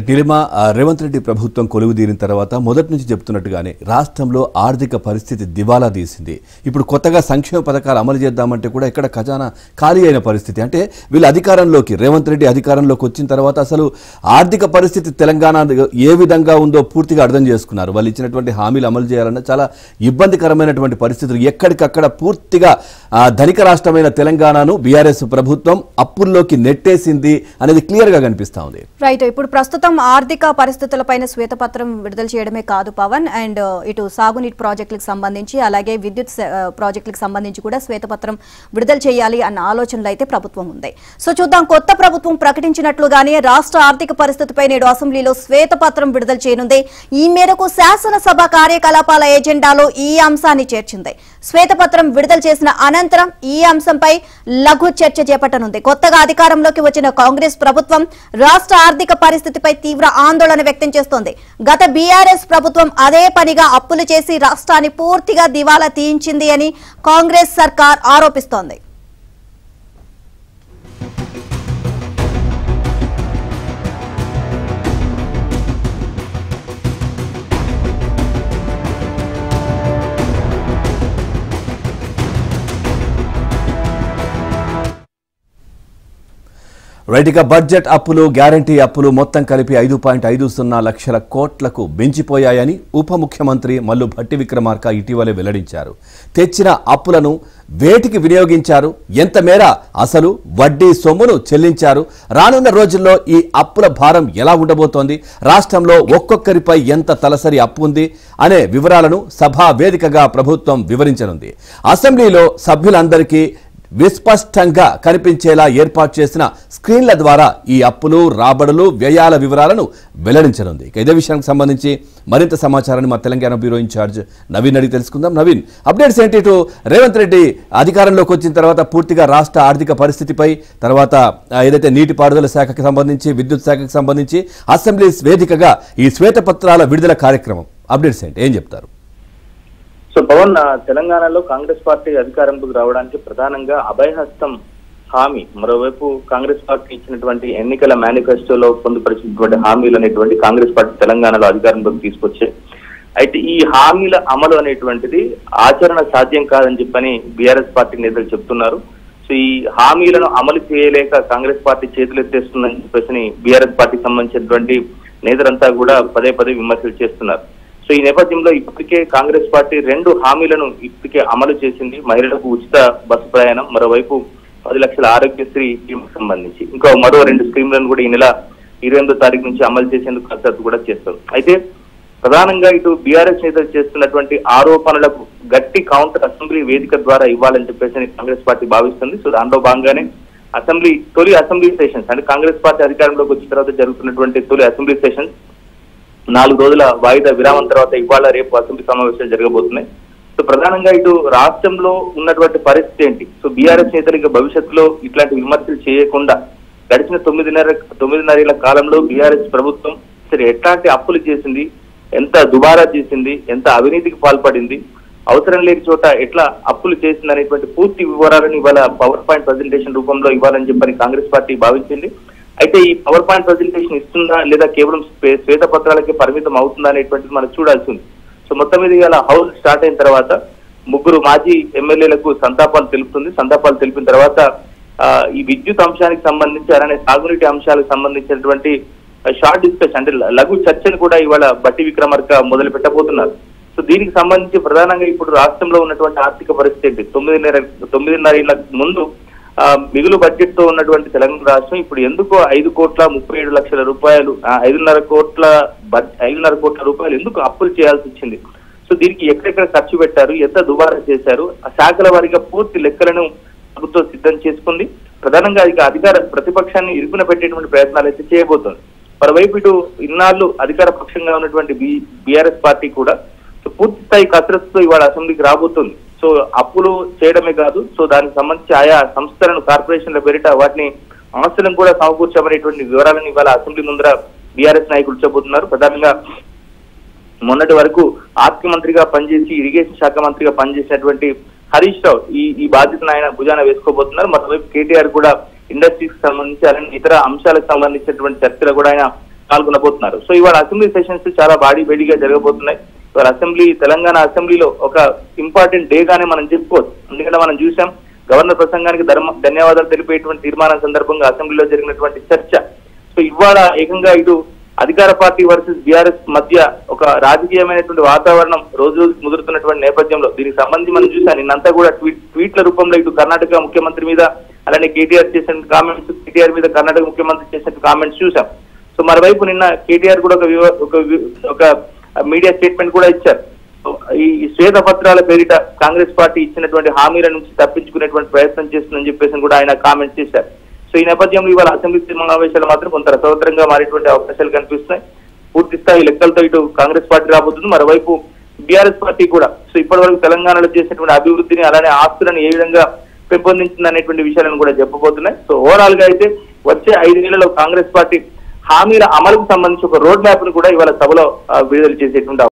నిలిమా రేవంత్ రెడ్డి ప్రభుత్వం కొలువుదీరిన తర్వాత మొదటి నుంచి చెప్తున్నట్టుగానే రాష్ట్రంలో ఆర్థిక పరిస్థితి దివాలా తీసింది. ఇప్పుడు కొత్తగా సంక్షేమ పథకాలు అమలు చేద్దామంటే కూడా ఇక్కడ ఖజానా ఖాళీ అయిన పరిస్థితి. అంటే వీళ్ళు రేవంత్ రెడ్డి అధికారంలోకి వచ్చిన తర్వాత అసలు ఆర్థిక పరిస్థితి తెలంగాణ ఏ విధంగా ఉందో పూర్తిగా అర్థం చేసుకున్నారు. వాళ్ళు ఇచ్చినటువంటి హామీలు అమలు చేయాలన్న చాలా ఇబ్బందికరమైనటువంటి పరిస్థితులు. ఎక్కడికక్కడ పూర్తిగా ధనిక రాష్ట్రమైన తెలంగాణను బీఆర్ఎస్ ప్రభుత్వం అప్పుల్లోకి నెట్టేసింది అనేది క్లియర్ గా కనిపిస్తా ఉంది. రైట్, ఇప్పుడు ప్రస్తుతం ఆర్థిక పరిస్థితులపైన శ్వేతపత్రం విడుదల చేయడమే కాదు పవన్, అండ్ ఇటు సాగునీటి ప్రాజెక్టులకు సంబంధించి అలాగే విద్యుత్ ప్రాజెక్టులకు సంబంధించి కూడా శ్వేతపత్రం విడుదల చేయాలి అన్న ఆలోచనలు అయితే ప్రభుత్వం ఉంది. సో చూద్దాం, కొత్త ప్రభుత్వం ప్రకటించినట్లుగానే రాష్ట్ర ఆర్థిక పరిస్థితిపై నేడు అసెంబ్లీలో శ్వేతపత్రం విడుదల చేయనుంది. ఈ మేరకు శాసనసభ కార్యకలాపాల ఎజెండాలో ఈ అంశాన్ని చేర్చింది. శ్వేతపత్రం విడుదల చేసిన అనంతరం ఈ అంశంపై లఘు చర్చ చేపట్టనుంది. కొత్తగా అధికారంలోకి వచ్చిన కాంగ్రెస్ ప్రభుత్వం రాష్ట్ర ఆర్థిక పరిస్థితిపై తీవ్ర ఆందోళన వ్యక్తం చేస్తోంది. గత బీఆర్ఎస్ ప్రభుత్వం అదే పనిగా అప్పులు చేసి రాష్ట్రాన్ని పూర్తిగా దివాలా తీయించింది అని కాంగ్రెస్ సర్కార్ ఆరోపిస్తోంది. రైట్గా బడ్జెట్ అప్పులు, గ్యారంటీ అప్పులు మొత్తం కలిపి 5.50 లక్షల కోట్లకు మించిపోయాయని ఉప ముఖ్యమంత్రి మల్లు భట్టి విక్రమార్క ఇటీవలే వెల్లడించారు. తెచ్చిన అప్పులను వేటికి వినియోగించారు, ఎంత మేర అసలు వడ్డీ సొమ్మును చెల్లించారు, రానున్న రోజుల్లో ఈ అప్పుల భారం ఎలా ఉండబోతోంది, రాష్ట్రంలో ఒక్కొక్కరిపై ఎంత తలసరి అప్పు ఉంది అనే వివరాలను సభా వేదికగా ప్రభుత్వం వివరించనుంది. అసెంబ్లీలో సభ్యులందరికీ విస్పష్టంగా కనిపించేలా ఏర్పాటు చేసిన స్క్రీన్ల ద్వారా ఈ అప్పులు, రాబడులు, వ్యయాల వివరాలను వెల్లడించనుంది. ఇదే విషయానికి సంబంధించి మరింత సమాచారాన్ని మా తెలంగాణ బ్యూరో ఇన్ఛార్జ్ నవీన్ అడిగి తెలుసుకుందాం. నవీన్, అప్డేట్స్ ఏంటి? ఇటు రేవంత్ రెడ్డి అధికారంలోకి వచ్చిన తర్వాత పూర్తిగా రాష్ట్ర ఆర్థిక పరిస్థితిపై, తర్వాత ఏదైతే నీటిపారుదల శాఖకి సంబంధించి, విద్యుత్ శాఖకి సంబంధించి అసెంబ్లీ వేదికగా ఈ శ్వేతపత్రాల విడుదల కార్యక్రమం, అప్డేట్స్ ఏంటి, ఏం చెప్తారు? సో పవన్, తెలంగాణలో కాంగ్రెస్ పార్టీ అధికారంలోకి రావడానికి ప్రధానంగా అభయహస్తం హామీ, మరోవైపు కాంగ్రెస్ పార్టీ ఇచ్చినటువంటి ఎన్నికల మేనిఫెస్టోలో పొందుపరిచినటువంటి హామీలు అనేటువంటి కాంగ్రెస్ పార్టీ తెలంగాణలో అధికారంలోకి తీసుకొచ్చాయి. అయితే ఈ హామీల అమలు అనేటువంటిది ఆచరణ సాధ్యం కాదని చెప్పని బీఆర్ఎస్ పార్టీ నేతలు చెప్తున్నారు. సో ఈ హామీలను అమలు చేయలేక కాంగ్రెస్ పార్టీ చేతులెత్తేస్తుందని చెప్పేసి బీఆర్ఎస్ పార్టీకి సంబంధించినటువంటి నేతలంతా కూడా పదే పదే విమర్శలు చేస్తున్నారు. సో ఈ నేపథ్యంలో ఇప్పటికే కాంగ్రెస్ పార్టీ 2 హామీలను ఇప్పటికే అమలు చేసింది. మహిళలకు ఉచిత బస్సు ప్రయాణం, మరోవైపు 10 లక్షల ఆరోగ్యశ్రీ స్కీమ్ సంబంధించి మరో 2 స్కీమ్లను కూడా ఈ నెల 28వ తారీఖు నుంచి అమలు చేసేందుకు కసరత్తు కూడా చేస్తారు. అయితే ప్రధానంగా ఇటు బీఆర్ఎస్ నేతలు చేస్తున్నటువంటి ఆరోపణలకు గట్టి కౌంటర్ అసెంబ్లీ వేదిక ద్వారా ఇవ్వాలని చెప్పేసి కాంగ్రెస్ పార్టీ భావిస్తుంది. సో దాంట్లో భాగంగానే తొలి అసెంబ్లీ సెషన్స్, అంటే కాంగ్రెస్ పార్టీ అధికారంలోకి వచ్చిన తర్వాత జరుగుతున్నటువంటి తొలి అసెంబ్లీ సెషన్స్ 4 రోజుల వాయిదా విరామం తర్వాత ఇవాళ రేపు అసెంబ్లీ సమావేశాలు జరగబోతున్నాయి. సో ప్రధానంగా ఇటు రాష్ట్రంలో ఉన్నటువంటి పరిస్థితి ఏంటి, సో బీఆర్ఎస్ నేతలు భవిష్యత్తులో ఇట్లాంటి విమర్శలు చేయకుండా గడిచిన 9.5 కాలంలో బీఆర్ఎస్ ప్రభుత్వం సరే ఎట్లాంటి అప్పులు చేసింది, ఎంత దుబారా చేసింది, ఎంత అవినీతికి పాల్పడింది, అవసరం లేని చోట ఎట్లా అప్పులు చేసింది అనేటువంటి పూర్తి వివరాలను ఇవాళ పవర్ పాయింట్ ప్రజెంటేషన్ రూపంలో ఇవ్వాలని చెప్పని కాంగ్రెస్ పార్టీ భావించింది. అయితే ఈ పవర్ పాయింట్ ప్రజెంటేషన్ ఇస్తుందా లేదా కేవలం శ్వేతపత్రాలకే పరిమితం అవుతుందా అనేటువంటిది మనం చూడాల్సి ఉంది. సో మొత్తం మీద ఇలా హౌస్ స్టార్ట్ అయిన తర్వాత 3 మాజీ ఎమ్మెల్యేలకు సంతాపాలు తెలుపుతుంది. సంతాపాలు తెలిపిన తర్వాత ఈ విద్యుత్ అంశానికి సంబంధించి అలానే సాగునీటి అంశాలకు సంబంధించినటువంటి షార్ట్ డిస్కషన్, అంటే లఘు చర్చను కూడా ఇవాళ భట్టి విక్రమార్క మొదలు పెట్టబోతున్నారు. సో దీనికి సంబంధించి ప్రధానంగా ఇప్పుడు రాష్ట్రంలో ఉన్నటువంటి ఆర్థిక పరిస్థితి ఏంటి, 9.5 ఏళ్ల ముందు మిగులు బడ్జెట్ తో ఉన్నటువంటి తెలంగాణ రాష్ట్రం ఇప్పుడు ఎందుకో 5,37,00,000 రూపాయలు, 5.5 కోట్ల రూపాయలు ఎందుకు అప్పులు చేయాల్సి వచ్చింది. సో దీనికి ఎక్కడెక్కడ ఖర్చు పెట్టారు, ఎంత దుబారా చేశారు, ఆ శాఖల వారీగా పూర్తి లెక్కలను ప్రభుత్వం సిద్ధం చేసుకుంది. ప్రధానంగా అధికార ప్రతిపక్షాన్ని ఇరుకున పెట్టేటువంటి ప్రయత్నాలు అయితే చేయబోతోంది. మరోవైపు ఇటు ఇన్నాళ్ళు అధికార పక్షంగా ఉన్నటువంటి బీఆర్ఎస్ పార్టీ కూడా పూర్తి స్థాయి కసరత్తుతో ఇవాళ అసెంబ్లీకి రాబోతుంది. సో అప్పులు చేయడమే కాదు, సో దానికి సంబంధించి ఆయా సంస్థలను, కార్పొరేషన్ల పేరిట వాటిని ఆస్తులను కూడా సమకూర్చామనేటువంటి వివరాలను ఇవాళ అసెంబ్లీ ముందర బీఆర్ఎస్ నాయకులు చెప్పబోతున్నారు. ప్రధానంగా మొన్నటి వరకు ఆర్థిక మంత్రిగా పనిచేసి ఇరిగేషన్ శాఖ మంత్రిగా పనిచేసినటువంటి హరీష్ రావు ఈ బాధ్యతను ఆయన భుజాన వేసుకోబోతున్నారు. మరోవైపు కేటీఆర్ కూడా ఇండస్ట్రీకి సంబంధించి అలానే ఇతర అంశాలకు సంబంధించినటువంటి చర్చలు కూడా ఆయన పాల్గొనబోతున్నారు. సో ఇవాళ అసెంబ్లీ సెషన్స్ చాలా వేడిగా జరగబోతున్నాయి. ఇవాళ తెలంగాణ అసెంబ్లీలో ఒక ఇంపార్టెంట్ డే గానే మనం చెప్పుకోవచ్చు. ఎందుకంటే మనం చూసాం గవర్నర్ ప్రసంగానికి ధన్యవాదాలు తెలిపేటువంటి తీర్మానం సందర్భంగా అసెంబ్లీలో జరిగినటువంటి చర్చ. సో ఇవాళ ఏకంగా ఇటు అధికార పార్టీ వర్సెస్ బీఆర్ఎస్ మధ్య ఒక రాజకీయమైనటువంటి వాతావరణం రోజు ముదురుతున్నటువంటి నేపథ్యంలో దీనికి సంబంధించి మనం చూసాం నిన్నంతా కూడా ట్వీట్ల రూపంలో ఇటు కర్ణాటక ముఖ్యమంత్రి మీద అలానే కేటీఆర్ చేసిన కామెంట్స్, కేటీఆర్ మీద కర్ణాటక ముఖ్యమంత్రి చేసిన కామెంట్స్ చూసాం. సో మరోవైపు నిన్న కేటీఆర్ కూడా ఒక మీడియా స్టేట్మెంట్ కూడా ఇచ్చారు. ఈ శ్వేతపత్రాల పేరిట కాంగ్రెస్ పార్టీ ఇచ్చినటువంటి హామీల నుంచి తప్పించుకునేటువంటి ప్రయత్నం చేస్తుందని చెప్పేసి కూడా ఆయన కామెంట్ చేశారు. సో ఈ నేపథ్యంలో ఇవాళ అసెంబ్లీ సమావేశాలు మాత్రం కొంత రసవత్తరంగా మారేటువంటి అవకాశాలు కనిపిస్తున్నాయి. పూర్తి స్థాయి లెక్కలతో ఇటు కాంగ్రెస్ పార్టీ రాబోతుంది, మరోవైపు బీఆర్ఎస్ పార్టీ కూడా సో ఇప్పటి వరకు తెలంగాణలో చేసినటువంటి అభివృద్ధిని అలానే ఆస్తులను ఏ విధంగా పెంపొందించింది అనేటువంటి విషయాలను కూడా చెప్పబోతున్నాయి. సో ఓవరాల్ గా అయితే వచ్చే 5 నెలల్లో కాంగ్రెస్ పార్టీ హామీల అమలుకు సంబంధించి ఒక రోడ్ మ్యాప్ ను కూడా ఇవాళ సభలో విడుదల చేసేటువంటి